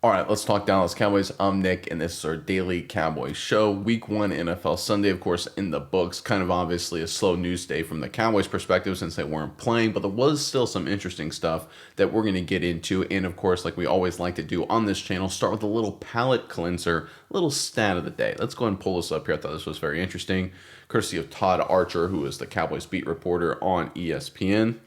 All right, let's talk Dallas Cowboys. I'm Nick, and this is our daily Cowboys show. Week 1 NFL Sunday, of course, in the books. Kind of obviously a slow news day from the Cowboys' perspective since they weren't playing, but there was still some interesting stuff that we're going to get into. And of course, like we always like to do on this channel, start with a little palate cleanser, little stat of the day. Let's go ahead and pull this up here. I thought this was very interesting, courtesy of Todd Archer, who is the Cowboys beat reporter on ESPN.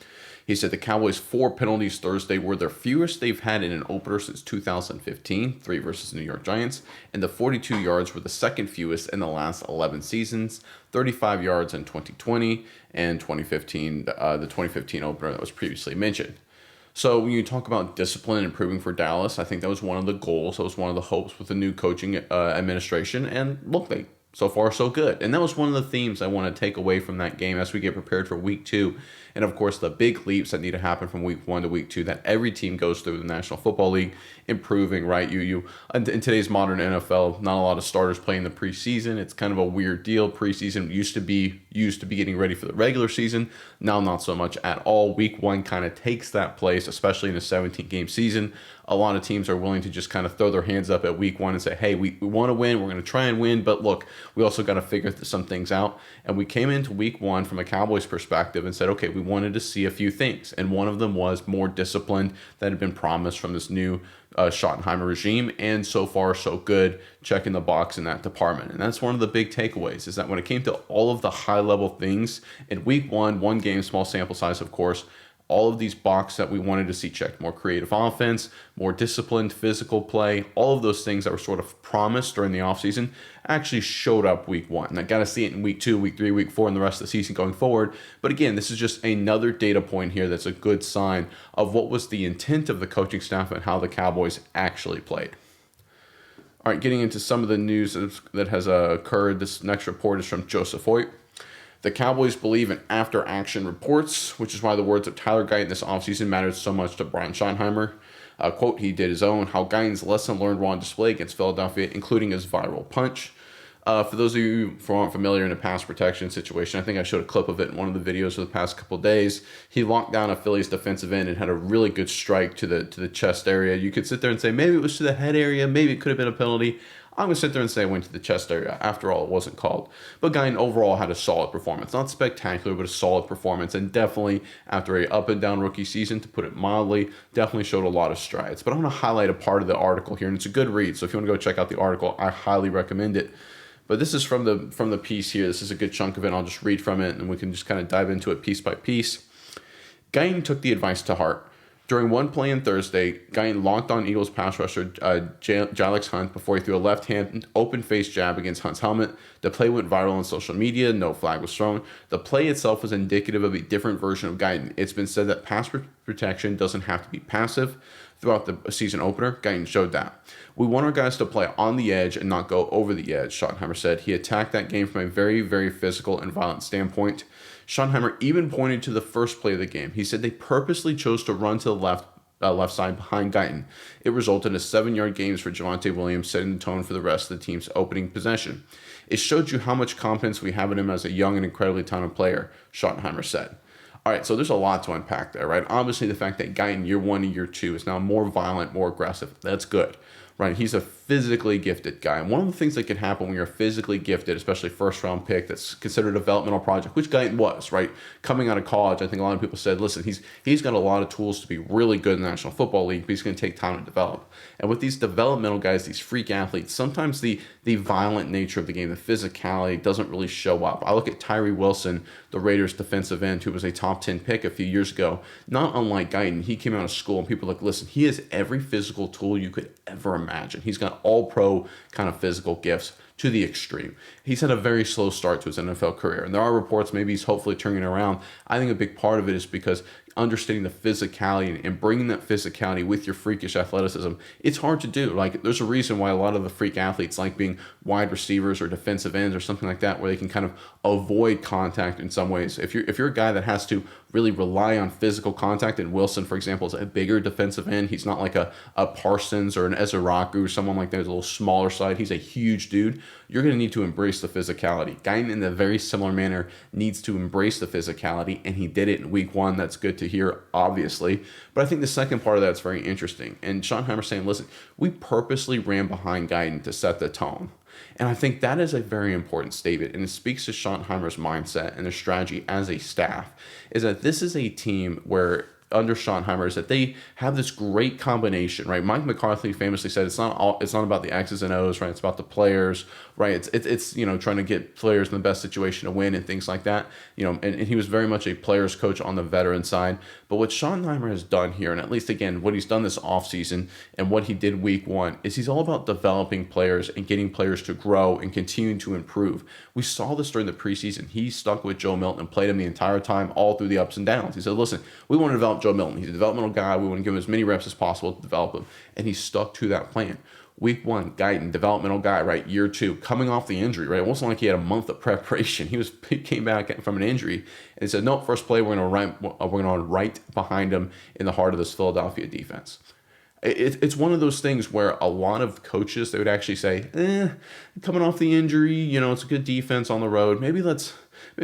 He said the Cowboys' 4 penalties Thursday were their fewest they've had in an opener since 2015, 3 versus the New York Giants, and the 42 yards were the second fewest in the last 11 seasons, 35 yards in 2020 and 2015, the 2015 opener that was previously mentioned. So when you talk about discipline and improving for Dallas, I think that was one of the goals. That was one of the hopes with the new coaching administration. And look, so far so good. And that was one of the themes I want to take away from that game as we get prepared for week 2. And of course, the big leaps that need to happen from week 1 to week 2 that every team goes through the National Football League, improving, right? You in today's modern NFL, not a lot of starters play in the preseason. It's kind of a weird deal. Preseason used to be getting ready for the regular season. Now not so much at all. Week 1 kind of takes that place, especially in a 17-game season. A lot of teams are willing to just kind of throw their hands up at week 1 and say, hey, we want to win. We're going to try and win. But look, we also got to figure some things out. And we came into week 1 from a Cowboys perspective and said, okay, we wanted to see a few things. And one of them was more discipline that had been promised from this new Schottenheimer regime. And so far, so good, checking the box in that department. And that's one of the big takeaways is that when it came to all of the high level things in week 1, one game, small sample size, of course, all of these boxes that we wanted to see checked, more creative offense, more disciplined physical play, all of those things that were sort of promised during the offseason actually showed up week 1. And I got to see it in week 2, week 3, week 4, and the rest of the season going forward. But again, this is just another data point here that's a good sign of what was the intent of the coaching staff and how the Cowboys actually played. All right, getting into some of the news that has occurred. This next report is from Joseph Hoyt. The Cowboys believe in after-action reports, which is why the words of Tyler Guyton this offseason mattered so much to Brian Schottenheimer. Quote, he did his own, how Guyton's lesson learned were on display against Philadelphia, including his viral punch. For those of you who aren't familiar in a pass protection situation, I think I showed a clip of it in one of the videos for the past couple of days. He locked down a Phillies defensive end and had a really good strike to the chest area. You could sit there and say maybe it was to the head area, maybe it could have been a penalty. I'm going to sit there and say it went to the chest area. After all, it wasn't called. But Guyton overall had a solid performance. Not spectacular, but a solid performance. And definitely, after a up and down rookie season, to put it mildly, definitely showed a lot of strides. But I want to highlight a part of the article here, and it's a good read. So if you want to go check out the article, I highly recommend it. But this is from the piece here. This is a good chunk of it. I'll just read from it, and we can just kind of dive into it piece by piece. Guyton took the advice to heart. During one play on Thursday, Guyton locked on Eagles pass rusher Jalix Hunt before he threw a left-hand open-face jab against Hunt's helmet. The play went viral on social media. No flag was thrown. The play itself was indicative of a different version of Guyton. It's been said that pass protection doesn't have to be passive. Throughout the season opener, Guyton showed that. We want our guys to play on the edge and not go over the edge, Schottenheimer said. He attacked that game from a very, very physical and violent standpoint. Schottenheimer even pointed to the first play of the game. He said they purposely chose to run to the left side behind Guyton. It resulted in 7-yard gains for Javonte Williams, setting the tone for the rest of the team's opening possession. It showed you how much confidence we have in him as a young and incredibly talented player, Schottenheimer said. All right, so there's a lot to unpack there, right? Obviously, the fact that Guyton year 1 and year 2 is now more violent, more aggressive, that's good, right? He's a physically gifted guy. And one of the things that can happen when you're physically gifted, especially first-round pick that's considered a developmental project, which Guyton was, right? Coming out of college, I think a lot of people said, listen, he's got a lot of tools to be really good in the National Football League, but he's going to take time to develop. And with these developmental guys, these freak athletes, sometimes the violent nature of the game, the physicality doesn't really show up. I look at Tyree Wilson, the Raiders defensive end, who was a top 10 pick a few years ago. Not unlike Guyton, he came out of school and people are like, listen, he has every physical tool you could ever imagine. He's got all-pro kind of physical gifts to the extreme. He's had a very slow start to his NFL career, and there are reports maybe he's hopefully turning it around. I think a big part of it is because understanding the physicality and bringing that physicality with your freakish athleticism, it's hard to do. Like, there's a reason why a lot of the freak athletes like being wide receivers or defensive ends or something like that, where they can kind of avoid contact in some ways. If you're a guy that has to really rely on physical contact, and Wilson, for example, is a bigger defensive end. He's not like a Parsons or an Ezraku or someone like that who's a little smaller side. He's a huge dude. You're going to need to embrace the physicality. Guyton, in a very similar manner, needs to embrace the physicality, and he did it in week 1. That's good to to hear, obviously. But I think the second part of that's very interesting. And Schottenheimer saying, listen, we purposely ran behind Guyton to set the tone. And I think that is a very important statement. And it speaks to Schottenheimer's mindset and their strategy as a staff, is that this is a team where under Schottenheimer is that they have this great combination, right? Mike McCarthy famously said it's not about the X's and O's, right? It's about the players, right? It's trying to get players in the best situation to win and things like that, and he was very much a players coach on the veteran side. But what Schottenheimer has done here, and at least again what he's done this offseason and what he did week one, is he's all about developing players and getting players to grow and continue to improve. We saw this during the preseason. He stuck with Joe Milton and played him the entire time, all through the ups and downs. He said, listen, we want to develop Joe Milton. He's a developmental guy. We want to give him as many reps as possible to develop him. And he stuck to that plan. Week one, Guyton, developmental guy, right? Year two, coming off the injury, right? It wasn't like he had a month of preparation. He came back from an injury and he said, no, first play, we're going to run right behind him in the heart of this Philadelphia defense. It's one of those things where a lot of coaches, they would actually say, coming off the injury, it's a good defense on the road. Maybe let's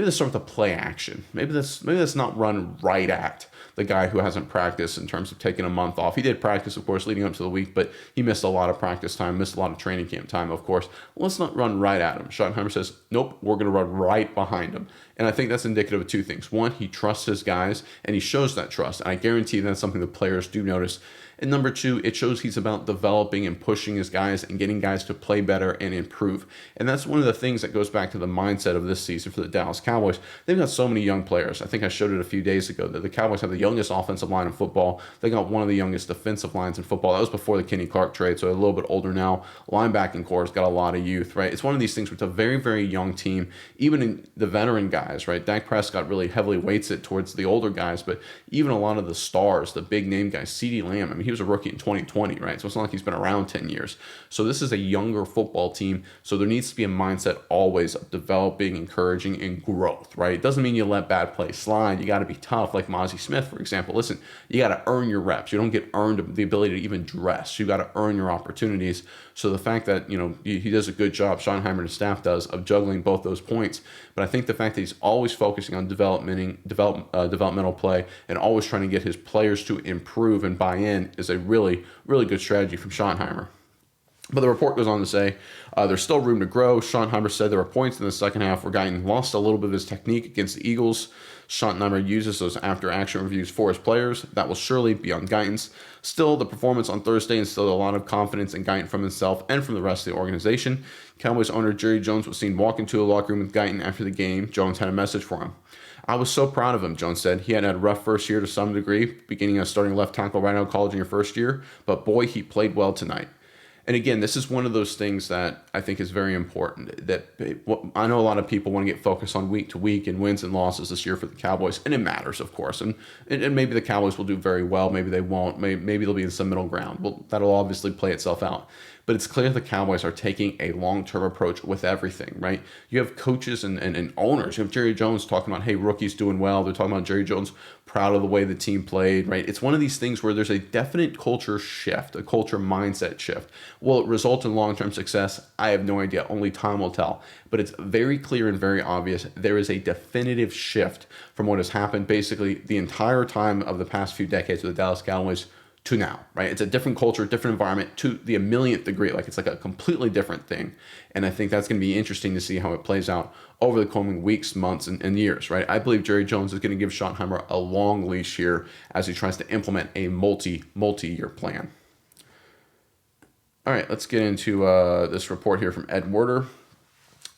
start with the play action. Maybe let's not run right at the guy who hasn't practiced in terms of taking a month off. He did practice, of course, leading up to the week, but he missed a lot of practice time, missed a lot of training camp time, of course. Let's not run right at him. Schottenheimer says, nope, we're going to run right behind him. And I think that's indicative of two things. One, he trusts his guys, and he shows that trust. And I guarantee that's something the players do notice. And number two, it shows he's about developing and pushing his guys and getting guys to play better and improve. And that's one of the things that goes back to the mindset of this season for the Dallas Cowboys. They've got so many young players. I think I showed it a few days ago that the Cowboys have the youngest offensive line in football. They got one of the youngest defensive lines in football. That was before the Kenny Clark trade, so a little bit older now. Linebacking core has got a lot of youth, right? It's one of these things where it's a very, very young team. Even in the veteran guys, right? Dak Prescott really heavily weights it towards the older guys, but even a lot of the stars, the big name guys, CeeDee Lamb, I mean, he was a rookie in 2020, right? So it's not like he's been around 10 years. So this is a younger football team. So there needs to be a mindset always of developing, encouraging, and growth, right? It doesn't mean you let bad plays slide. You got to be tough, like Mozzie Smith, for example. Listen, you got to earn your reps. You don't get earned the ability to even dress. You got to earn your opportunities. So the fact that, he does a good job, Schottenheimer and his staff does, of juggling both those points. But I think the fact that he's always focusing on developmental play and always trying to get his players to improve and buy in is a really, really good strategy from Schottenheimer. But the report goes on to say there's still room to grow. Schottenheimer said there were points in the second half where Guyton lost a little bit of his technique against the Eagles. Schottenheimer uses those after-action reviews for his players. That will surely be on Guyton's. Still, the performance on Thursday instilled a lot of confidence in Guyton from himself and from the rest of the organization. Cowboys owner Jerry Jones was seen walk into a locker room with Guyton after the game. Jones had a message for him. I was so proud of him, Jones said. He had a rough first year to some degree, beginning as starting left tackle right out of college in your first year, but boy, he played well tonight. And again, this is one of those things that I think is very important. That I know a lot of people want to get focused on week to week and wins and losses this year for the Cowboys, and it matters, of course. And maybe the Cowboys will do very well, maybe they won't, maybe they'll be in some middle ground. Well, that'll obviously play itself out. But it's clear the Cowboys are taking a long-term approach with everything, right? You have coaches and owners. You have Jerry Jones talking about, hey, rookie's doing well. They're talking about Jerry Jones proud of the way the team played, right? It's one of these things where there's a definite culture shift, a culture mindset shift. Will it result in long-term success? I have no idea. Only time will tell. But it's very clear and very obvious. There is a definitive shift from what has happened basically the entire time of the past few decades with the Dallas Cowboys to now, right? It's a different culture, different environment to the millionth degree. Like it's like a completely different thing. And I think that's going to be interesting to see how it plays out over the coming weeks, months, and years, right? I believe Jerry Jones is going to give Schottenheimer a long leash here as he tries to implement a multi-year plan. All right, let's get into this report here from Ed Werder.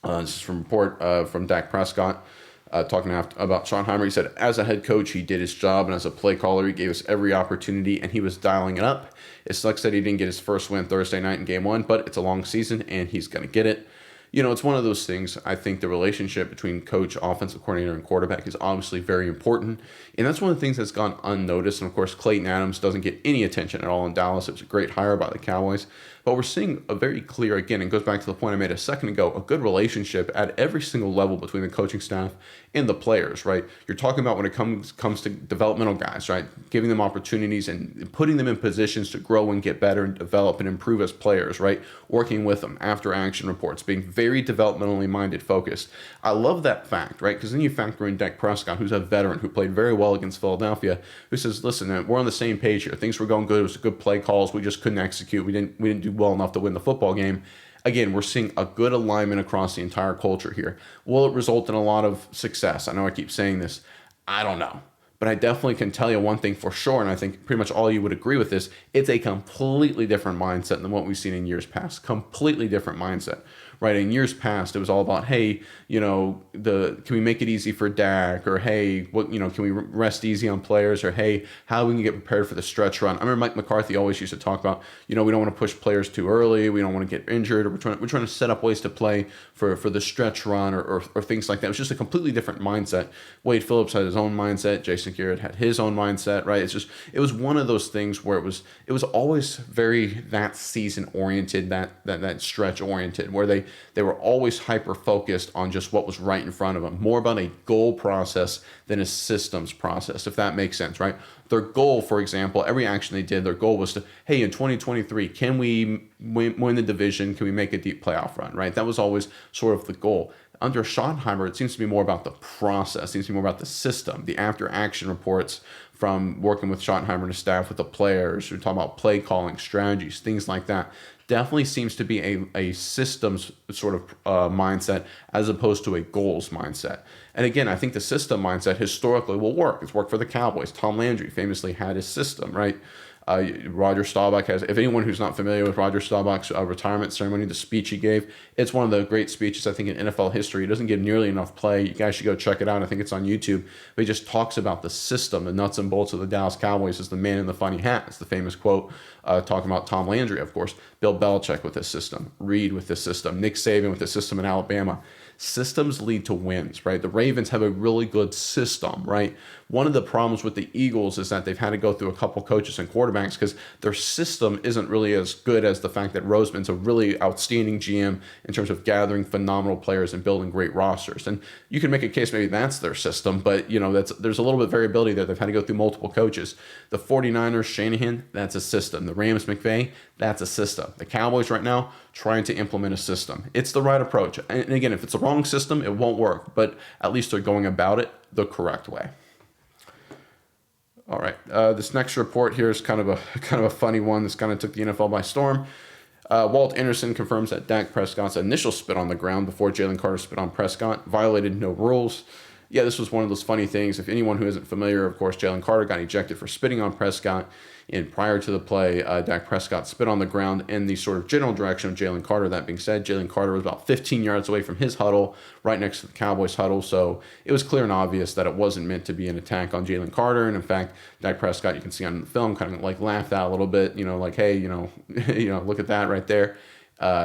This is from a report from Dak Prescott. Talking about Schottenheimer, he said, as a head coach, he did his job, and as a play caller, he gave us every opportunity, and he was dialing it up. It sucks that he didn't get his first win Thursday night in Game 1, but it's a long season, and he's going to get it. It's one of those things. I think the relationship between coach, offensive coordinator, and quarterback is obviously very important, and that's one of the things that's gone unnoticed. And, of course, Clayton Adams doesn't get any attention at all in Dallas. It was a great hire by the Cowboys. But we're seeing a very clear, again, it goes back to the point I made a second ago, a good relationship at every single level between the coaching staff and the players, right? You're talking about when it comes to developmental guys, right? Giving them opportunities and putting them in positions to grow and get better and develop and improve as players, right? Working with them, after action reports, being very developmentally minded, focused. I love that fact, right? Because then you factor in Dak Prescott, who's a veteran, who played very well against Philadelphia, who says, listen, man, we're on the same page here. Things were going good. It was good play calls. We just couldn't execute. We didn't do well enough to win the football game. Again, we're seeing a good alignment across the entire culture here. Will it result in a lot of success? I know I keep saying this. I don't know. But I definitely can tell you one thing for sure, and I think pretty much all you would agree with this, it's a completely different mindset than what we've seen in years past. Completely different mindset, right? In years past, it was all about, hey, can we make it easy for Dak? Or, hey, can we rest easy on players? Or, hey, how we can get prepared for the stretch run? I remember Mike McCarthy always used to talk about, we don't want to push players too early. We don't want to get injured. Or we're trying to set up ways to play for the stretch run or things like that. It was just a completely different mindset. Wade Phillips had his own mindset. Jason Garrett had his own mindset, right? It was one of those things where it was always very that season oriented, that stretch oriented, where they were always hyper focused on just what was right in front of them, more about a goal process than a systems process, if that makes sense, right? Their goal, for example, every action they did, their goal was to, hey, in 2023, can we win the division? Can we make a deep playoff run, right? That was always sort of the goal. Under Schottenheimer, it seems to be more about the process. It seems to be more about the system, the after-action reports from working with Schottenheimer and his staff with the players. We're talking about play calling, strategies, things like that. Definitely seems to be a systems sort of mindset as opposed to a goals mindset. And again, I think the system mindset historically will work. It's worked for the Cowboys. Tom Landry famously had his system, right? Roger Staubach has, if anyone who's not familiar with Roger Staubach's retirement ceremony, the speech he gave, it's one of the great speeches, I think, in NFL history. It doesn't get nearly enough play. You guys should go check it out. I think it's on YouTube. But he just talks about the system, the nuts and bolts of the Dallas Cowboys as the man in the funny hat. It's the famous quote talking about Tom Landry, of course. Bill Belichick with his system. Reed with his system. Nick Saban with his system in Alabama. Systems lead to wins, right? The Ravens have a really good system, right? One of the problems with the Eagles is that they've had to go through a couple coaches and quarterbacks because their system isn't really as good as the fact that Roseman's a really outstanding GM in terms of gathering phenomenal players and building great rosters. And you can make a case maybe that's their system, but there's a little bit of variability there. They've had to go through multiple coaches. The 49ers, Shanahan, that's a system. The Rams, McVay, that's a system. The Cowboys right now, trying to implement a system. It's the right approach. And again, if it's the wrong system, it won't work, but at least they're going about it the correct way. All right, this next report here is kind of a funny one. This kind of took the NFL by storm. Walt Anderson confirms that Dak Prescott's initial spit on the ground before Jalen Carter spit on Prescott violated no rules. Yeah, this was one of those funny things. If anyone who isn't familiar, of course, Jalen Carter got ejected for spitting on Prescott. And prior to the play, Dak Prescott spit on the ground in the sort of general direction of Jalen Carter. That being said, Jalen Carter was about 15 yards away from his huddle, right next to the Cowboys huddle. So it was clear and obvious that it wasn't meant to be an attack on Jalen Carter. And in fact, Dak Prescott, you can see on the film, kind of like laughed out a little bit, like, hey, look at that right there.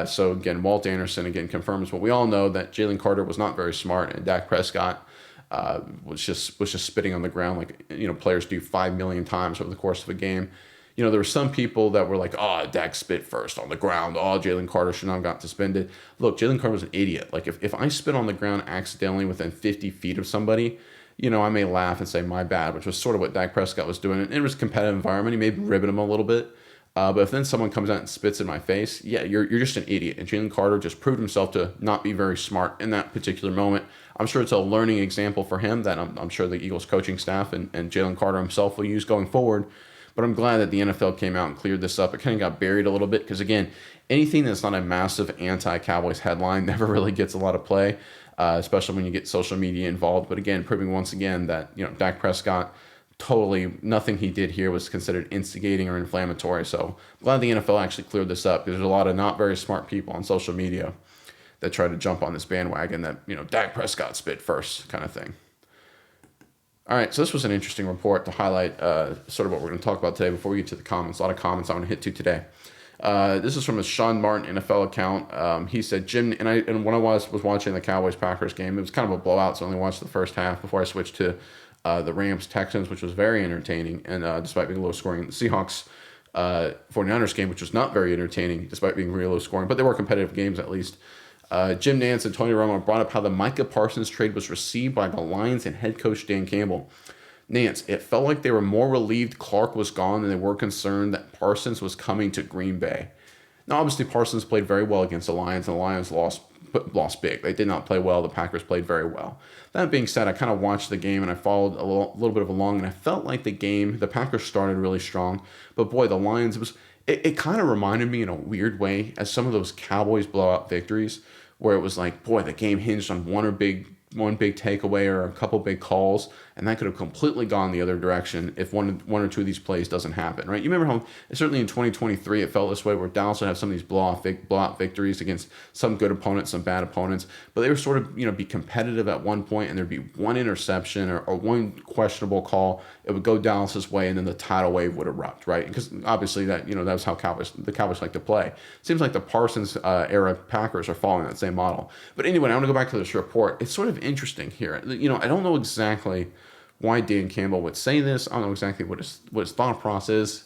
So again, Walt Anderson again confirms what we all know, that Jalen Carter was not very smart, and Dak Prescott was just spitting on the ground like players do 5 million times over the course of a game. There were some people that were like, oh, Dak spit first on the ground. Oh, Jalen Carter should not have got suspended. Look, Jalen Carter was an idiot. Like if I spit on the ground accidentally within 50 feet of somebody, I may laugh and say my bad, which was sort of what Dak Prescott was doing. And it was a competitive environment. He may be ribbing him a little bit. But if then someone comes out and spits in my face, yeah, you're just an idiot. And Jalen Carter just proved himself to not be very smart in that particular moment. I'm sure it's a learning example for him that I'm sure the Eagles coaching staff and Jalen Carter himself will use going forward. But I'm glad that the NFL came out and cleared this up. It kind of got buried a little bit because, again, anything that's not a massive anti-Cowboys headline never really gets a lot of play, especially when you get social media involved. But again, proving once again that, Dak Prescott, totally nothing he did here was considered instigating or inflammatory. So I'm glad the NFL actually cleared this up because there's a lot of not very smart people on social media that try to jump on this bandwagon that, Dak Prescott spit first kind of thing. All right, so this was an interesting report to highlight sort of what we're going to talk about today before we get to the comments. A lot of comments I want to hit to today. This is from a Sean Martin NFL account. He said, Jim, and when I was watching the Cowboys-Packers game, it was kind of a blowout, so I only watched the first half before I switched to the Rams-Texans, which was very entertaining, and despite being low scoring, the Seahawks 49ers game, which was not very entertaining, despite being really low scoring, but they were competitive games at least. Jim Nance and Tony Romo brought up how the Micah Parsons trade was received by the Lions and head coach Dan Campbell. Nance, it felt like they were more relieved Clark was gone than they were concerned that Parsons was coming to Green Bay. Now, obviously, Parsons played very well against the Lions, and the Lions lost lost big. They did not play well. The Packers played very well. That being said, I kind of watched the game and I followed a little bit of along, and I felt like the Packers started really strong, but boy, the Lions, it kind of reminded me in a weird way as some of those Cowboys blowout victories, where it was like, boy, the game hinged on one big takeaway or a couple big calls, and that could have completely gone the other direction if one or two of these plays doesn't happen, right? You remember how certainly in 2023 it felt this way, where Dallas would have some of these blowout victories against some good opponents, some bad opponents, but they were sort of be competitive at one point, and there'd be one interception or one questionable call. It would go Dallas's way, and then the tidal wave would erupt, right? Because obviously that was how the Cowboys like to play. Seems like the Parsons era Packers are following that same model. But anyway, I want to go back to this report. It's sort of interesting here. I don't know exactly why Dan Campbell would say this. I don't know exactly what his thought process is.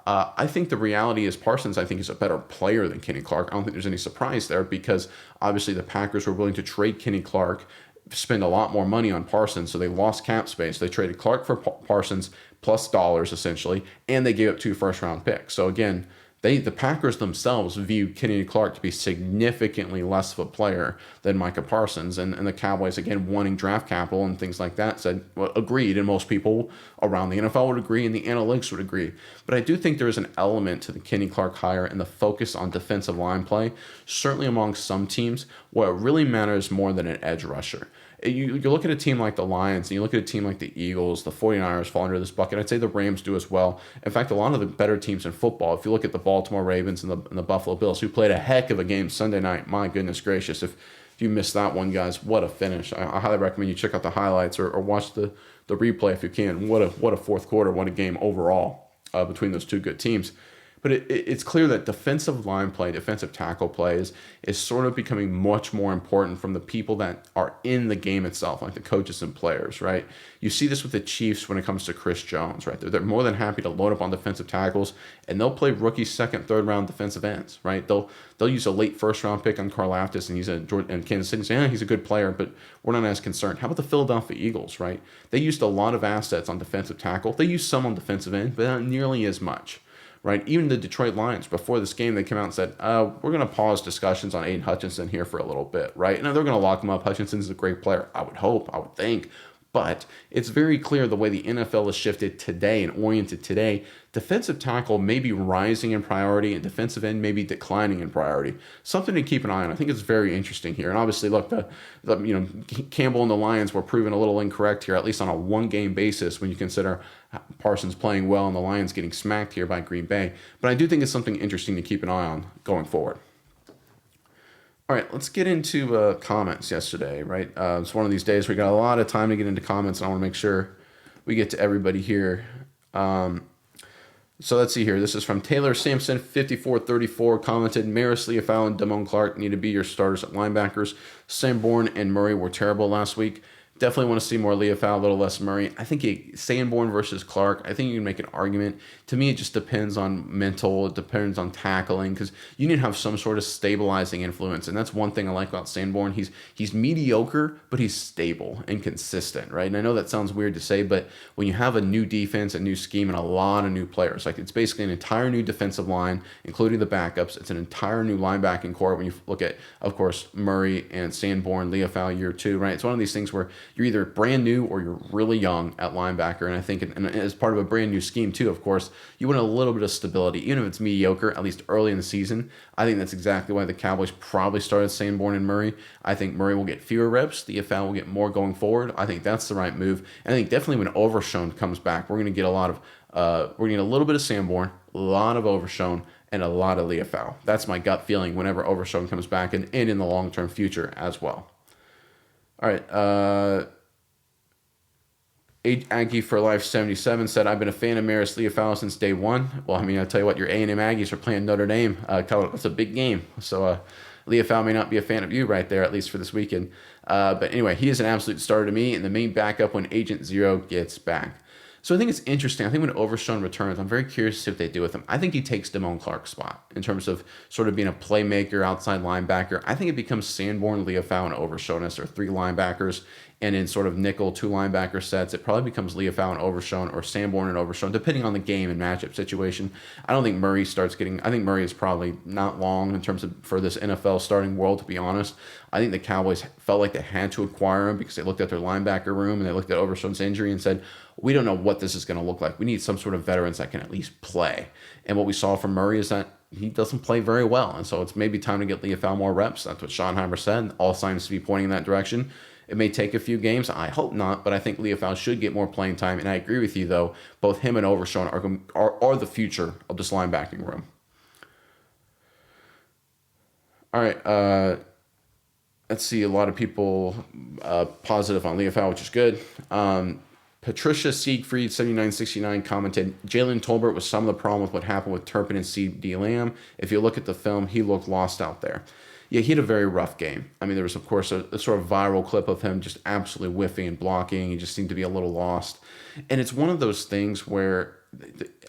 I think the reality is Parsons, I think, is a better player than Kenny Clark. I don't think there's any surprise there, because obviously the Packers were willing to trade Kenny Clark, spend a lot more money on Parsons, so they lost cap space. They traded Clark for Parsons plus dollars, essentially, and they gave up 2 first-round picks. So again, the Packers themselves view Kenny Clark to be significantly less of a player than Micah Parsons, and the Cowboys, again, wanting draft capital and things like that, said, well, agreed, and most people around the NFL would agree, and the analytics would agree. But I do think there is an element to the Kenny Clark hire and the focus on defensive line play, certainly among some teams, where it really matters more than an edge rusher. You look at a team like the Lions, and you look at a team like the Eagles, the 49ers fall under this bucket. I'd say the Rams do as well. In fact, a lot of the better teams in football, if you look at the Baltimore Ravens and the Buffalo Bills, who played a heck of a game Sunday night, my goodness gracious, if you missed that one, guys, what a finish. I highly recommend you check out the highlights or watch the replay if you can. What a fourth quarter, what a game overall between those two good teams. But it's clear that defensive line play, defensive tackle play is sort of becoming much more important from the people that are in the game itself, like the coaches and players, right? You see this with the Chiefs when it comes to Chris Jones, right? They're more than happy to load up on defensive tackles, and they'll play rookie second, third round defensive ends, right? They'll use a late first round pick on Karlaftis, and Kansas City say, he's a good player, but we're not as concerned. How about the Philadelphia Eagles, right? They used a lot of assets on defensive tackle. They used some on defensive end, but not nearly as much. Right, even the Detroit Lions, before this game, they came out and said, we're going to pause discussions on Aiden Hutchinson here for a little bit, right? And they're going to lock him up. Hutchinson's a great player, I would hope, I would think. But it's very clear the way the NFL has shifted today and oriented today, defensive tackle may be rising in priority and defensive end may be declining in priority. Something to keep an eye on. I think it's very interesting here. And obviously, look, Campbell and the Lions were proven a little incorrect here, at least on a one-game basis when you consider Parsons playing well and the Lions getting smacked here by Green Bay. But I do think it's something interesting to keep an eye on going forward. All right, let's get into comments yesterday, right? It's one of these days where we got a lot of time to get into comments, and I want to make sure we get to everybody here. So let's see here. This is from Taylor Sampson, 5434, commented, Maris, Leofau, and Damone Clark need to be your starters at linebackers. Sanborn and Murray were terrible last week. Definitely want to see more Leofau, a little less Murray. I think Sanborn versus Clark, I think you can make an argument. To me, it just depends on mental. It depends on tackling, because you need to have some sort of stabilizing influence. And that's one thing I like about Sanborn. He's mediocre, but he's stable and consistent, right? And I know that sounds weird to say, but when you have a new defense, a new scheme, and a lot of new players, like it's basically an entire new defensive line, including the backups. It's an entire new linebacking core when you look at, of course, Murray and Sanborn, Leofau year 2, right? It's one of these things where you're either brand new or you're really young at linebacker. And I think and as part of a brand new scheme too, of course, you want a little bit of stability, even if it's mediocre, at least early in the season. I think that's exactly why the Cowboys probably started Sanborn and Murray. I think Murray will get fewer reps. The EFL will get more going forward. I think that's the right move. And I think definitely when Overshown comes back, we're going to get a lot of, we're going to get a little bit of Sanborn, a lot of Overshown, and a lot of Leofau. That's my gut feeling whenever Overshown comes back and in the long-term future as well. All right, Aggie for Life 77 said, I've been a fan of Maris Leofau since day one. Well, I mean, I'll tell you what, your A&M Aggies are playing Notre Dame. It's a big game. So Leofau may not be a fan of you right there, at least for this weekend. But anyway, he is an absolute starter to me and the main backup when Agent Zero gets back. So I think it's interesting. I think when Overshown returns, I'm very curious to see what they do with him. I think he takes Damone Clark's spot in terms of sort of being a playmaker, outside linebacker. I think it becomes Sanborn, Leofau, and Overshown as their 3 linebackers. And in sort of nickel two linebacker sets, it probably becomes Leofau and Overshown or Sanborn and Overshown, depending on the game and matchup situation. I don't think Murray starts getting. I think Murray is probably not long in terms of for this NFL starting world. To be honest, I think the Cowboys felt like they had to acquire him because they looked at their linebacker room and they looked at Overshown's injury and said, we don't know what this is going to look like. We need some sort of veterans that can at least play. And what we saw from Murray is that he doesn't play very well. And so it's maybe time to get Leofau more reps. That's what Schottenheimer said. All signs to be pointing in that direction. It may take a few games. I hope not, but I think Leofau should get more playing time. And I agree with you, though. Both him and Overshown are the future of this linebacking room. All right. Let's see. A lot of people positive on Leofau, which is good. Patricia Siegfried, 7969, commented, Jalen Tolbert was some of the problem with what happened with Turpin and C.D. Lamb. If you look at the film, he looked lost out there. Yeah, he had a very rough game. I mean, there was, of course, a sort of viral clip of him just absolutely whiffing and blocking. He just seemed to be a little lost. And it's one of those things where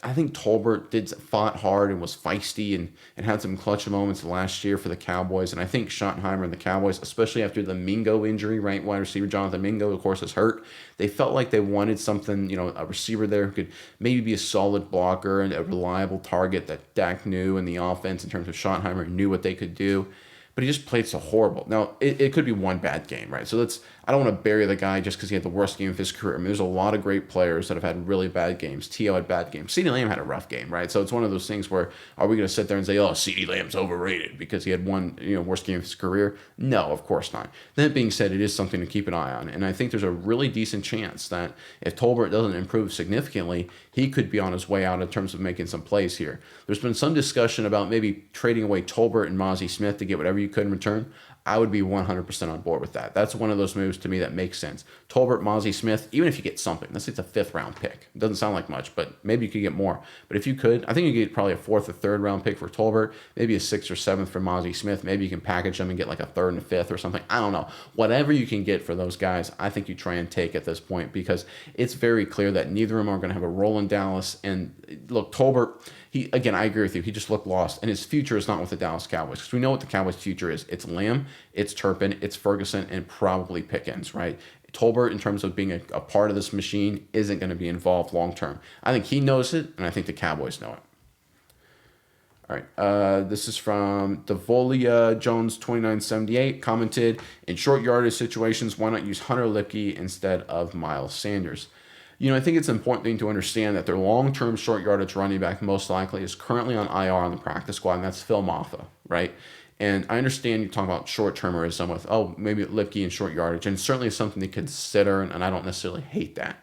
I think Tolbert fought hard and was feisty and had some clutch moments last year for the Cowboys. And I think Schottenheimer and the Cowboys, especially after the Mingo injury, right? Wide receiver Jonathan Mingo, of course, is hurt. They felt like they wanted something, a receiver there who could maybe be a solid blocker and a reliable target that Dak knew in the offense in terms of Schottenheimer knew what they could do. But he just played so horrible. Now, it could be one bad game, right? So I don't want to bury the guy just because he had the worst game of his career. I mean, there's a lot of great players that have had really bad games. T.O. had bad games. C.D. Lamb had a rough game, right? So it's one of those things where, are we going to sit there and say, oh, C.D. Lamb's overrated because he had one, worst game of his career? No, of course not. That being said, it is something to keep an eye on. And I think there's a really decent chance that if Tolbert doesn't improve significantly, he could be on his way out in terms of making some plays here. There's been some discussion about maybe trading away Tolbert and Mozzie Smith to get whatever you could in return. I would be 100% on board with that. That's one of those moves to me that makes sense. Tolbert, Mozzie Smith, even if you get something, let's say it's a 5th round pick. It doesn't sound like much, but maybe you could get more. But if you could, I think you get probably a 4th or 3rd round pick for Tolbert, maybe a 6th or 7th for Mozzie Smith. Maybe you can package them and get like a 3rd and a 5th or something. I don't know. Whatever you can get for those guys, I think you try and take at this point because it's very clear that neither of them are going to have a role in Dallas. And look, Tolbert, I agree with you. He just looked lost, and his future is not with the Dallas Cowboys because we know what the Cowboys' future is. It's Lamb, it's Turpin, it's Ferguson, and probably Pickens, right? Tolbert, in terms of being a part of this machine, isn't going to be involved long term. I think he knows it, and I think the Cowboys know it. All right, this is from Devolia Jones 2978, commented, in short yardage situations, why not use Hunter Lipke instead of Miles Sanders? I think it's an important thing to understand that their long-term short yardage running back most likely is currently on IR on the practice squad, and that's Phil Maffa, right? And I understand you talk about short-termerism with, maybe Lipke and short yardage, and certainly something to consider, and I don't necessarily hate that.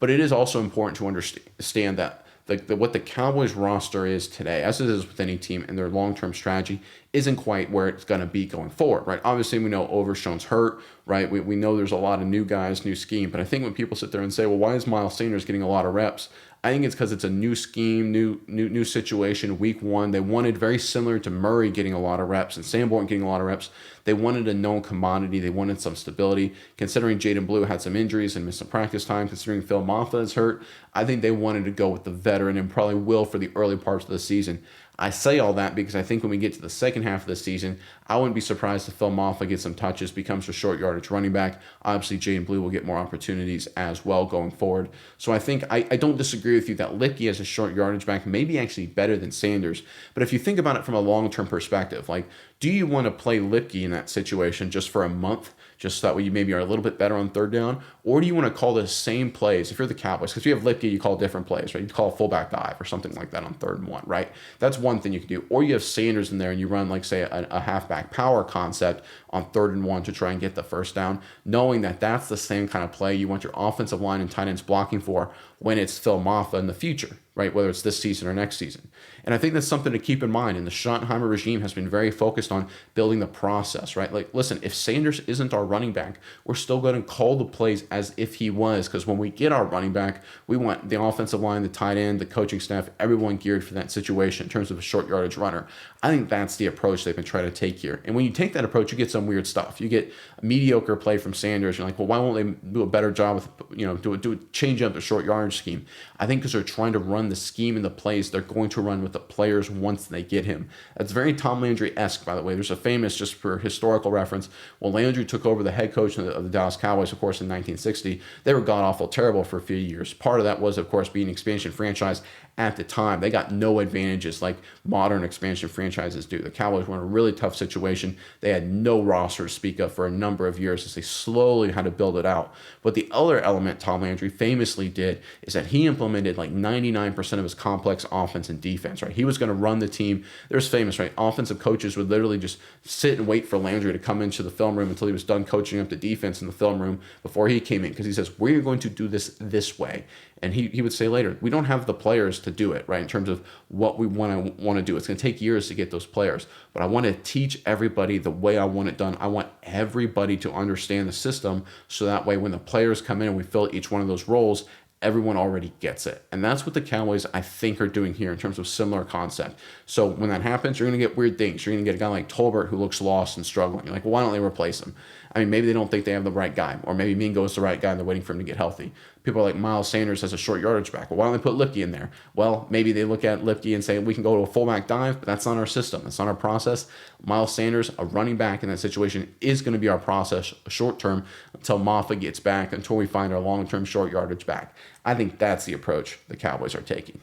But it is also important to understand that what the Cowboys roster is today, as it is with any team, and their long-term strategy isn't quite where it's going to be going forward, right? Obviously, we know Overshown's hurt, right? We know there's a lot of new guys, new scheme, but I think when people sit there and say, well, why is Miles Sanders getting a lot of reps? I think it's because it's a new scheme, new situation. Week 1, they wanted very similar to Murray getting a lot of reps and Sanborn getting a lot of reps. They wanted a known commodity. They wanted some stability. Considering Jaden Blue had some injuries and missed some practice time, considering Phil Maffa is hurt, I think they wanted to go with the veteran and probably will for the early parts of the season. I say all that because I think when we get to the second half of the season, I wouldn't be surprised if Phil Maffa gets some touches, becomes a short yardage running back. Obviously, Jaden Blue will get more opportunities as well going forward. So I think I don't disagree with you that Lipke as a short yardage back may be actually better than Sanders. But if you think about it from a long-term perspective, like, do you want to play Lipke in that situation just for a month, just so that way you maybe are a little bit better on 3rd down? Or do you want to call the same plays? If you're the Cowboys, because you have Lipke, you call different plays, right? You call a fullback dive or something like that on 3rd and 1, right? That's one thing you can do. Or you have Sanders in there and you run, like, say, a halfback power concept on 3rd and 1 to try and get the 1st down, knowing that that's the same kind of play you want your offensive line and tight ends blocking for when it's Phil Maffa in the future, right? Whether it's this season or next season. And I think that's something to keep in mind. And the Schottenheimer regime has been very focused on building the process, right? Like, listen, if Sanders isn't our running back, we're still going to call the plays as if he was, because when we get our running back, we want the offensive line, the tight end, the coaching staff, everyone geared for that situation in terms of a short yardage runner. I think that's the approach they've been trying to take here. And when you take that approach, you get some weird stuff. You get a mediocre play from Sanders. You're like, well, why won't they do a better job with, do a change up the short yardage scheme? I think because they're trying to run run the scheme and the plays they're going to run with the players once they get him. That's very Tom Landry-esque, by the way. There's a famous, just for historical reference, when Landry took over the head coach of the Dallas Cowboys, of course, in 1960, they were god-awful terrible for a few years. Part of that was, of course, being an expansion franchise at the time. They got no advantages like modern expansion franchises do. The Cowboys were in a really tough situation. They had no roster to speak of for a number of years as they slowly had to build it out. But the other element Tom Landry famously did is that he implemented like 99% of his complex offense and defense, right? He was going to run the team. There's famous, right? Offensive coaches would literally just sit and wait for Landry to come into the film room until he was done coaching up the defense in the film room before he came in, because he says, we're going to do this way. And he would say later, we don't have the players to do it, right, in terms of what we want to do. It's going to take years to get those players. But I want to teach everybody the way I want it done. I want everybody to understand the system so that way when the players come in and we fill each one of those roles, everyone already gets it. And that's what the Cowboys, I think, are doing here in terms of similar concept. So when that happens, you're going to get weird things. You're going to get a guy like Tolbert who looks lost and struggling. You're like, well, why don't they replace him? I mean, maybe they don't think they have the right guy, or maybe Mingo's the right guy and they're waiting for him to get healthy. People are like Miles Sanders as a short yardage back. Well, why don't they put Lipke in there? Well, maybe they look at Lipke and say, we can go to a fullback dive, but that's not our system. That's not our process. Miles Sanders, a running back in that situation, is going to be our process short term until Maffa gets back, until we find our long-term short yardage back. I think that's the approach the Cowboys are taking.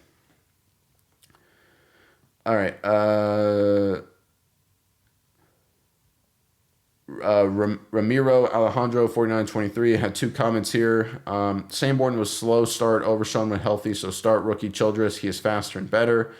All right. Ramiro Alejandro 4923 had two comments here. Sanborn was slow start, Overshown when healthy, so start rookie Childress. He is faster and better.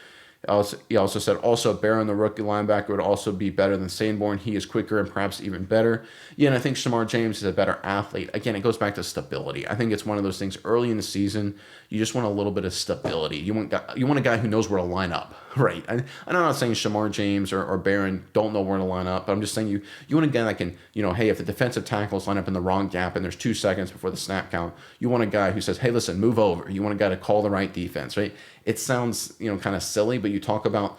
He also said, Barron, the rookie linebacker, would also be better than Sanborn. He is quicker and perhaps even better. Yeah, and I think Shamar James is a better athlete. Again, it goes back to stability. I think it's one of those things early in the season, you just want a little bit of stability. You want a guy who knows where to line up, right? And I'm not saying Shamar James or Barron don't know where to line up, but I'm just saying you want a guy that can, hey, if the defensive tackles line up in the wrong gap and there's 2 seconds before the snap count, you want a guy who says, hey, listen, move over. You want a guy to call the right defense, right? It sounds, kind of silly, but you talk about,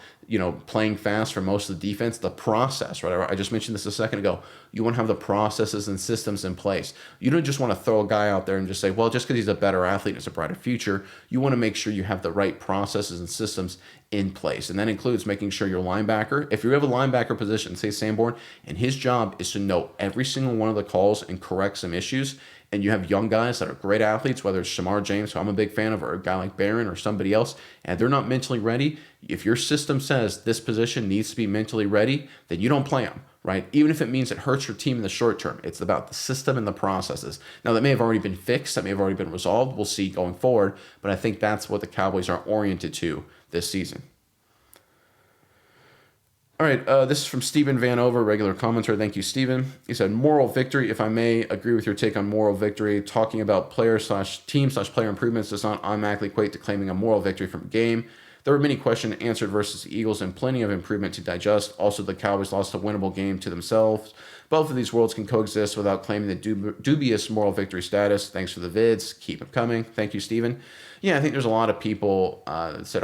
playing fast for most of the defense, the process, right? I just mentioned this a second ago. You want to have the processes and systems in place. You don't just want to throw a guy out there and just say, well, just because he's a better athlete and has a brighter future. You want to make sure you have the right processes and systems in place. And that includes making sure your linebacker, if you have a linebacker position, say Sanborn, and his job is to know every single one of the calls and correct some issues, and you have young guys that are great athletes, whether it's Shamar James, who I'm a big fan of, or a guy like Barron or somebody else, and they're not mentally ready, if your system says this position needs to be mentally ready, then you don't play them, right? Even if it means it hurts your team in the short term. It's about the system and the processes. Now, that may have already been fixed. That may have already been resolved. We'll see going forward. But I think that's what the Cowboys are oriented to this season. All right, this is from Stephen Vanover, regular commenter. Thank you, Stephen. He said, moral victory. If I may agree with your take on moral victory, talking about player/team/player improvements does not automatically equate to claiming a moral victory from a game. There were many questions answered versus the Eagles and plenty of improvement to digest. Also, the Cowboys lost a winnable game to themselves. Both of these worlds can coexist without claiming the dubious moral victory status. Thanks for the vids. Keep them coming. Thank you, Stephen. Yeah, I think there's a lot of people that said,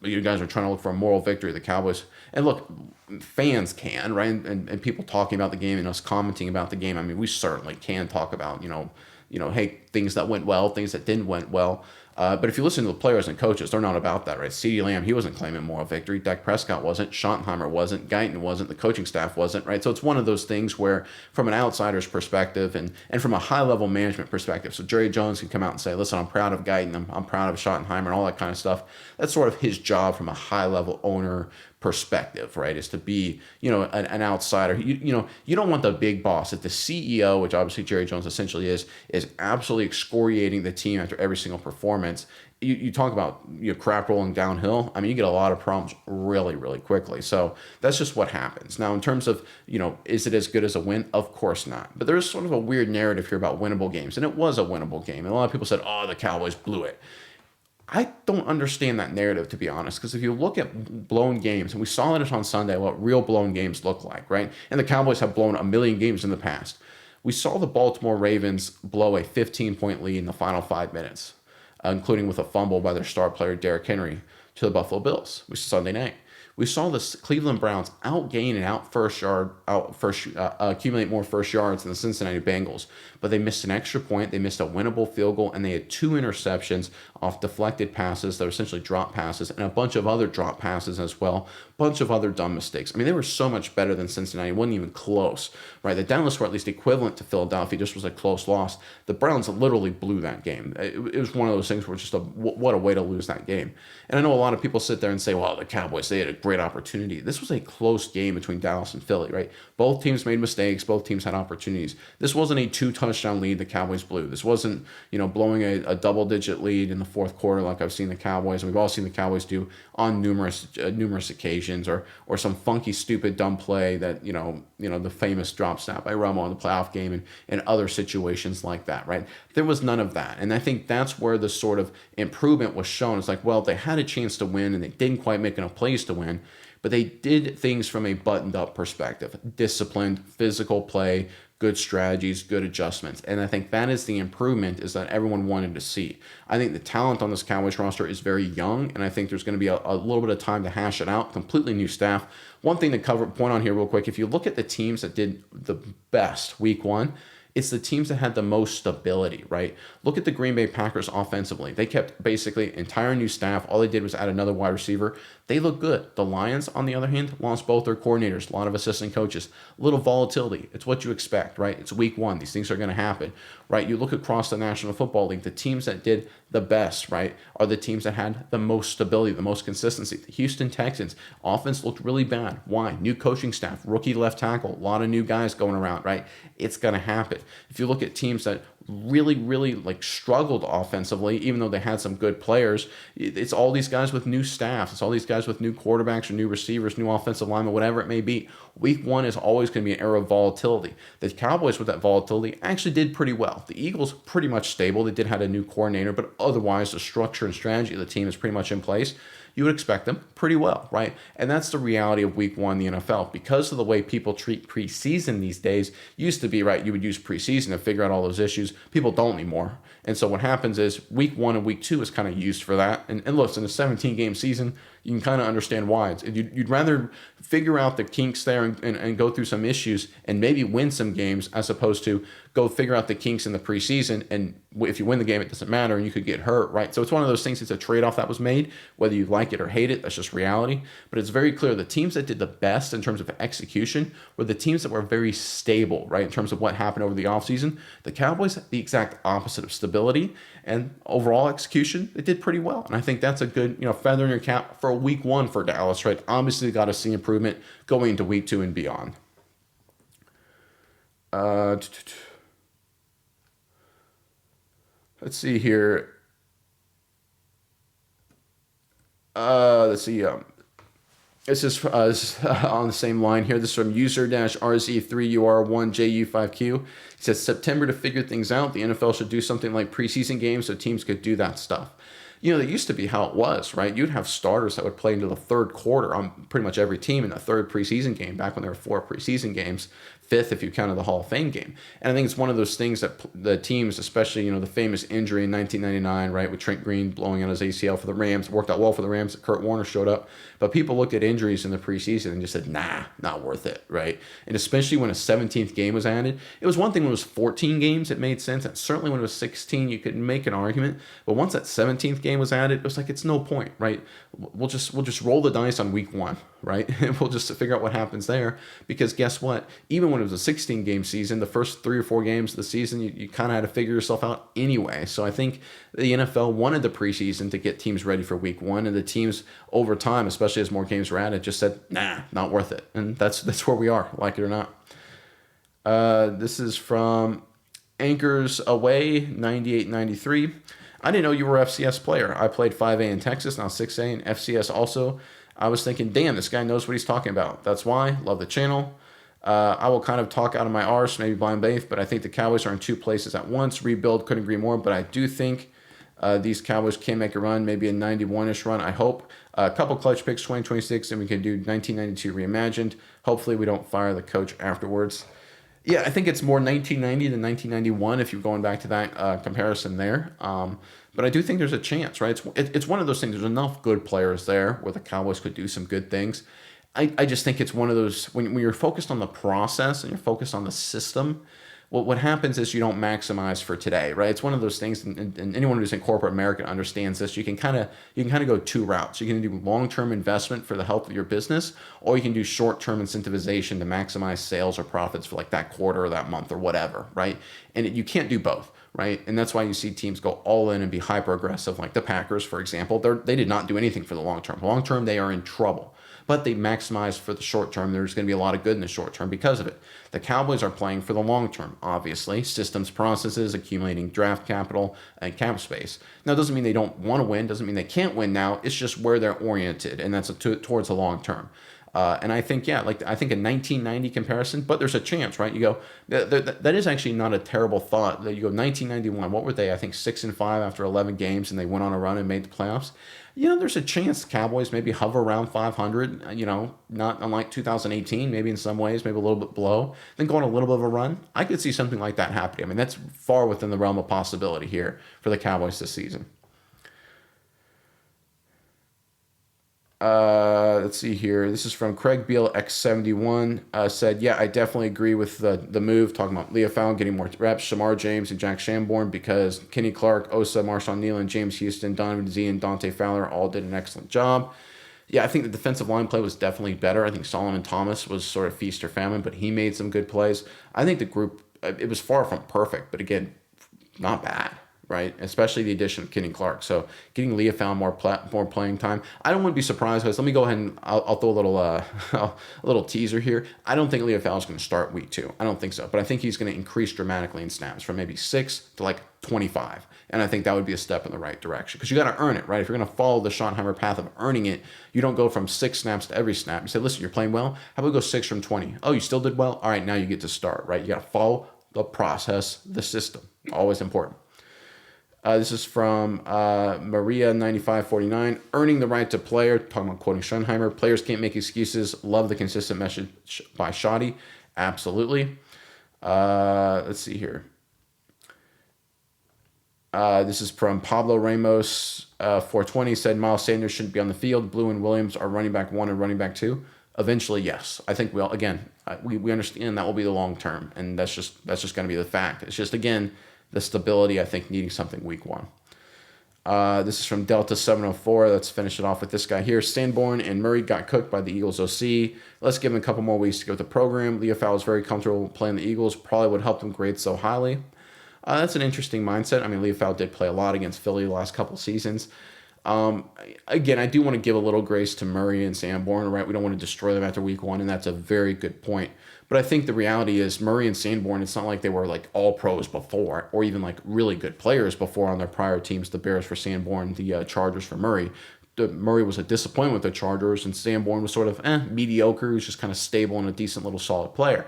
you guys are trying to look for a moral victory of the Cowboys. And look, fans can, right? And people talking about the game and us commenting about the game. I mean, we certainly can talk about, hey, things that went well, things that didn't went well. But if you listen to the players and coaches, they're not about that, right? CeeDee Lamb, he wasn't claiming moral victory. Dak Prescott wasn't. Schottenheimer wasn't. Guyton wasn't. The coaching staff wasn't, right? So it's one of those things where, from an outsider's perspective and from a high-level management perspective, so Jerry Jones can come out and say, listen, I'm proud of Guyton, I'm proud of Schottenheimer, and all that kind of stuff. That's sort of his job from a high-level owner perspective, right, is to be, an outsider. You don't want the big boss. If the CEO, which obviously Jerry Jones essentially is absolutely excoriating the team after every single performance, you talk about crap rolling downhill. I mean, you get a lot of problems really, really quickly. So that's just what happens. Now, in terms of, is it as good as a win? Of course not. But there's sort of a weird narrative here about winnable games, and it was a winnable game. And a lot of people said, the Cowboys blew it. I don't understand that narrative, to be honest, because if you look at blown games, and we saw it on Sunday, what real blown games look like, right? And the Cowboys have blown a million games in the past. We saw the Baltimore Ravens blow a 15-point lead in the final 5 minutes, including with a fumble by their star player, Derrick Henry, to the Buffalo Bills, which is Sunday night. We saw the Cleveland Browns outgain and accumulate more first yards than the Cincinnati Bengals, but they missed an extra point, they missed a winnable field goal, and they had 2 interceptions off deflected passes that were essentially drop passes, and a bunch of other drop passes as well, bunch of other dumb mistakes. I mean, they were so much better than Cincinnati. It wasn't even close, right? The Dallas were at least equivalent to Philadelphia, just was a close loss. The Browns literally blew that game. It was one of those things where just what a way to lose that game. And I know a lot of people sit there and say, well, the Cowboys, they had a great opportunity. This was a close game between Dallas and Philly, right? Both teams made mistakes. Both teams had opportunities. This wasn't a 2-touchdown lead the Cowboys blew. This wasn't, blowing a double-digit lead in the fourth quarter like I've seen the Cowboys, and we've all seen the Cowboys do on numerous occasions, or some funky, stupid, dumb play that, the famous drop snap by Romo in the playoff game and other situations like that, right? There was none of that. And I think that's where the sort of improvement was shown. It's like, well, they had a chance to win and they didn't quite make enough plays to win, but they did things from a buttoned up perspective: disciplined, physical play, good strategies, good adjustments. And I think that is the improvement is that everyone wanted to see. I think the talent on this Cowboys roster is very young, and I think there's going to be a little bit of time to hash it out. Completely new staff. One thing to point on here real quick, if you look at the teams that did the best week one, it's the teams that had the most stability, right? Look at the Green Bay Packers offensively. They kept basically entire new staff. All they did was add another wide receiver. They look good. The Lions, on the other hand, lost both their coordinators, a lot of assistant coaches, a little volatility. It's what you expect, right? It's week one. These things are going to happen, right? You look across the National Football League, the teams that did the best, right, are the teams that had the most stability, the most consistency. The Houston Texans, offense looked really bad. Why? New coaching staff, rookie left tackle, a lot of new guys going around, right? It's going to happen. If you look at teams that really struggled offensively, even though they had some good players, it's all these guys with new staffs. It's all these guys with new quarterbacks or new receivers, new offensive linemen, whatever it may be. Week one is always going to be an era of volatility. The Cowboys, with that volatility, actually did pretty well. The Eagles, pretty much stable. They did have a new coordinator, but otherwise the structure and strategy of the team is pretty much in place. You would expect them pretty well, right? And that's the reality of week one in the NFL. Because of the way people treat preseason these days, used to be, right, you would use preseason to figure out all those issues. People don't anymore. And so what happens is week one and week two is kind of used for that. And look, in a 17-game season, you can kind of understand why. You'd rather figure out the kinks there and go through some issues and maybe win some games, as opposed to go figure out the kinks in the preseason, and if you win the game, it doesn't matter and you could get hurt, right? So it's one of those things, it's a trade-off that was made, whether you like it or hate it, that's just reality. But it's very clear the teams that did the best in terms of execution were the teams that were very stable, right, in terms of what happened over the offseason. The Cowboys, the exact opposite of stability and overall execution, they did pretty well. And I think that's a good, feather in your cap for a week one for Dallas, right? Obviously, got to see improvement going into week two and beyond. Let's see here. Let's see. This is on the same line here. This is from user-RZ3UR1JU5Q. He says, September to figure things out. The NFL should do something like preseason games so teams could do that stuff. That used to be how it was, right? You'd have starters that would play into the third quarter on pretty much every team in the third preseason game, back when there were 4 preseason games, 5th if you counted the Hall of Fame game. And I think it's one of those things that the teams, especially, the famous injury in 1999, right, with Trent Green blowing out his ACL for the Rams, worked out well for the Rams that Kurt Warner showed up. But people looked at injuries in the preseason and just said, nah, not worth it, right? And especially when a 17th game was added. It was one thing when it was 14 games, it made sense. And certainly when it was 16, you could make an argument. But once that 17th game was added, it was like, it's no point, right? We'll just roll the dice on week one, right? And we'll just figure out what happens there. Because guess what? Even when it was a 16-game season, the first 3 or 4 games of the season, you kind of had to figure yourself out anyway. So I think the NFL wanted the preseason to get teams ready for week one, and the teams over time, especially as more games were added, just said, nah, not worth it. And that's where we are, like it or not. This is from Anchors Away 9893. I didn't know you were an FCS player. I played 5A in Texas, now 6A in FCS also. I was thinking, damn, this guy knows what he's talking about. That's why. Love the channel. I will kind of talk out of my arse, maybe blind faith, but I think the Cowboys are in 2 places at once. Rebuild, couldn't agree more, but I do think these Cowboys can make a run, maybe a 91-ish run, I hope. A couple clutch picks, 2026, and we can do 1992 reimagined. Hopefully we don't fire the coach afterwards. Yeah, I think it's more 1990 than 1991 if you're going back to that comparison there. But I do think there's a chance, right? It's one of those things. There's enough good players there where the Cowboys could do some good things. I just think it's one of those when you're focused on the process and you're focused on the system. What happens is you don't maximize for today, right? It's one of those things, and anyone who's in corporate America understands this. You can kind of go two routes. You can do long-term investment for the health of your business, or you can do short-term incentivization to maximize sales or profits for like that quarter or that month or whatever, right? And you can't do both, right? And that's why you see teams go all in and be hyper aggressive, like the Packers, for example. They did not do anything for the long term. Long term, they are in trouble. But they maximize for the short term. There's going to be a lot of good in the short term because of it. The Cowboys are playing for the long term, obviously. Systems, processes, accumulating draft capital, and cap space. Now, it doesn't mean they don't want to win. Doesn't mean they can't win now. It's just where they're oriented, and that's towards the long term. And I think, yeah, I think a 1990 comparison, but there's a chance, right? You go, that is actually not a terrible thought. That you go 1991, what were they? I think 6-5 after 11 games, and they went on a run and made the playoffs. There's a chance the Cowboys maybe hover around 500, not unlike 2018, maybe in some ways, maybe a little bit below, then go on a little bit of a run. I could see something like that happening. I mean, that's far within the realm of possibility here for the Cowboys this season. Let's see here. This is from Craig Beal X71. Said, yeah, I definitely agree with the move. Talking about Leah Fallon getting more reps, Shamar James and Jack Shamborn, because Kenny Clark, Osa, Marshawn Nealon, James Houston, Donovan Z, and Dante Fowler all did an excellent job. Yeah, I think the defensive line play was definitely better. I think Solomon Thomas was sort of feast or famine, but he made some good plays. I think the group, it was far from perfect, but again, not bad. Right, especially the addition of Kenny Clark. So getting Leah found more playing time. I don't want to be surprised, guys. Let me go ahead and I'll throw a little a little teaser here. I don't think Leah Fowler is going to start week 2. I don't think so, but I think he's going to increase dramatically in snaps from maybe 6 to like 25, and I think that would be a step in the right direction because you got to earn it, right? If you're going to follow the Schottenheimer path of earning it, you don't go from 6 snaps to every snap. You say, listen, you're playing well. How about we go 6 from 20? Oh, you still did well. All right, now you get to start. Right, you got to follow the process, the system. Always important. This is from Maria9549. Earning the right to player. Talking about quoting Schottenheimer. Players can't make excuses. Love the consistent message by Shoddy. Absolutely. Let's see here. This is from Pablo Ramos. 420 said Miles Sanders shouldn't be on the field. Blue and Williams are running back 1 and running back 2. Eventually, yes. I think we understand that will be the long term, and that's just going to be the fact. It's just, again, the stability, I think, needing something week 1. This is from Delta 704. Let's finish it off with this guy here. Sanborn and Murray got cooked by the Eagles OC. Let's give him a couple more weeks to go with the program. Leah Fowler is very comfortable playing the Eagles. Probably would help them grade so highly. That's an interesting mindset. I mean, Leah Fowler did play a lot against Philly the last couple seasons. Again, I do want to give a little grace to Murray and Sanborn, right? We don't want to destroy them after week 1, and that's a very good point. But I think the reality is Murray and Sanborn, it's not like they were like all pros before or even like really good players before on their prior teams. The Bears for Sanborn, the Chargers for Murray. Murray was a disappointment with the Chargers, and Sanborn was sort of mediocre. He was just kind of stable and a decent little solid player.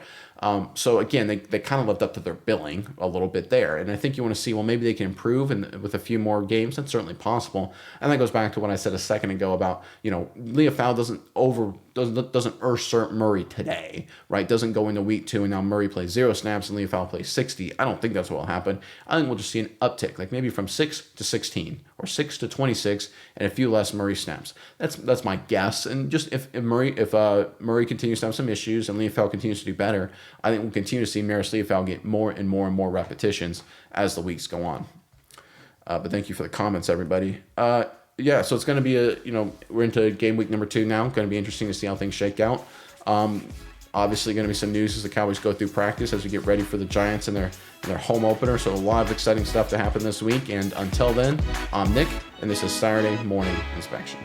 So again, they kind of lived up to their billing a little bit there. And I think you want to see, well, maybe they can improve and with a few more games. That's certainly possible. And that goes back to what I said a second ago about, Leah Fowler doesn't usurp Murray today, right? Doesn't go into week 2 and now Murray plays 0 snaps and Leah Fowler plays 60. I don't think that's what will happen. I think we'll just see an uptick, like maybe from 6 to 16 or 6 to 26 and a few less Murray snaps. That's my guess. And just if Murray continues to have some issues and Leah Fowler continues to do better, I think we'll continue to see Maris Leah Fowler get more and more and more repetitions as the weeks go on. But thank you for the comments, everybody. Yeah, so it's going to be we're into game week number 2 now. Going to be interesting to see how things shake out. Obviously, going to be some news as the Cowboys go through practice as we get ready for the Giants and their home opener. So a lot of exciting stuff to happen this week. And until then, I'm Nick, and this is Saturday Morning Inspection.